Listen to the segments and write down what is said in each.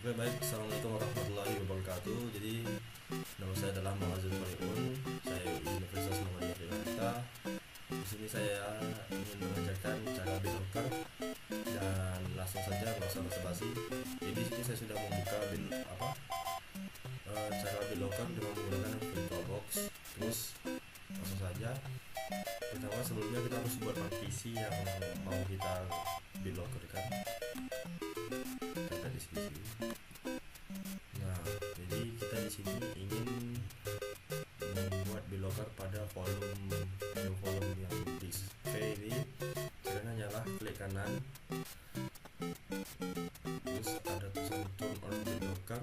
Oke baik, assalamualaikum warahmatullahi wabarakatuh. Jadi nama saya adalah Muhammad Fariun. Saya Universitas Menggunakan. Di sini saya ingin mengajarkan cara Bitlocker dan langsung saja nggak usah basa-basi. Jadi di sini saya sudah membuka cara Bitlocker dengan menggunakan VirtualBox. Terus langsung saja. Pertama sebelumnya kita harus buat partisi yang mau kita Bitlocker kan. Kita di sini. Nah, jadi kita di sini ingin membuat Bitlocker pada new volume yang di ini. Caranya hanyalah klik kanan, terus ada tulisan turn on Bitlocker,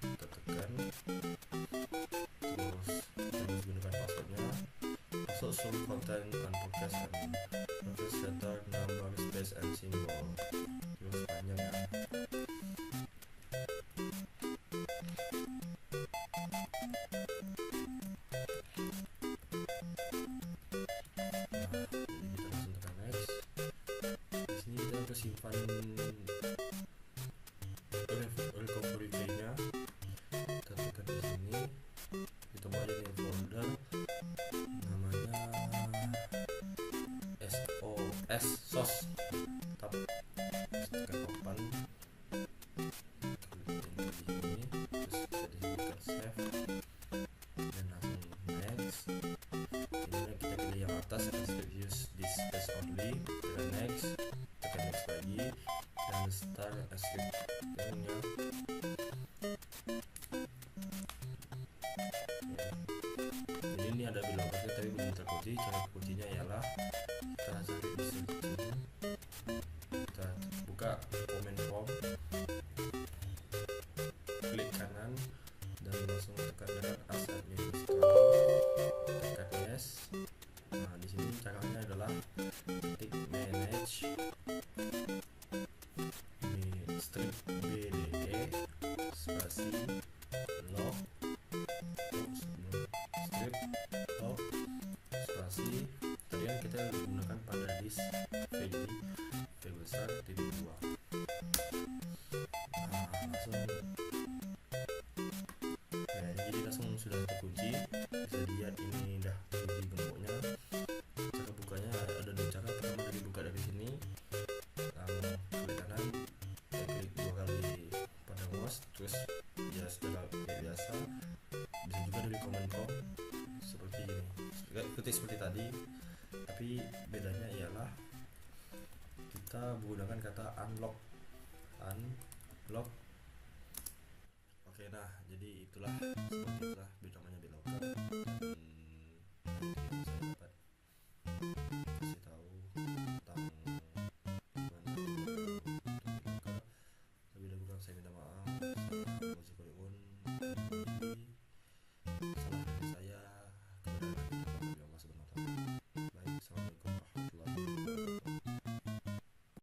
kita tekan, terus kita gunakan passwordnya, masuk source content and podcast and press shutter number space and symbol, terus panjang ya. Simpan recovery key-nya, kita tekan di sini, kita buat ini folder namanya sos, tekan open, di sini, terus kita disebutkan save dan langsung next. Ini kita pilih yang atas, use this space only, tekan next lagi dan start Enskripsi ya. Jadi ini ada Bitlocker tapi belum terkunci. Cara kuncinya ialah kita cari di sini, kita buka comment form, klik kanan dan langsung tekan dengan as administrator, tekan yes. Nah di sini caranya adalah ketik manage strip BDE spasi log strip log spasi. Tadi kan kita gunakan pada disk V besar titik 2. Nah langsung ya, jadi langsung sudah terkunci. Bisa dilihat ini udah terkunci gemboknya. Cara bukanya ada dua cara. Pertama dari buka dari sini, klik kanan, klik 2 kali pada mouse, terus ya secara biasa. Bisa juga dari command prompt seperti ini, ketik seperti tadi, tapi bedanya ialah kita menggunakan kata unlock. Oke, nah jadi itulah seperti itulah namanya Bitlocker. Saya dapat kasih tahu tentang gimana Bitlocker. Lebih dahulu saya minta maaf.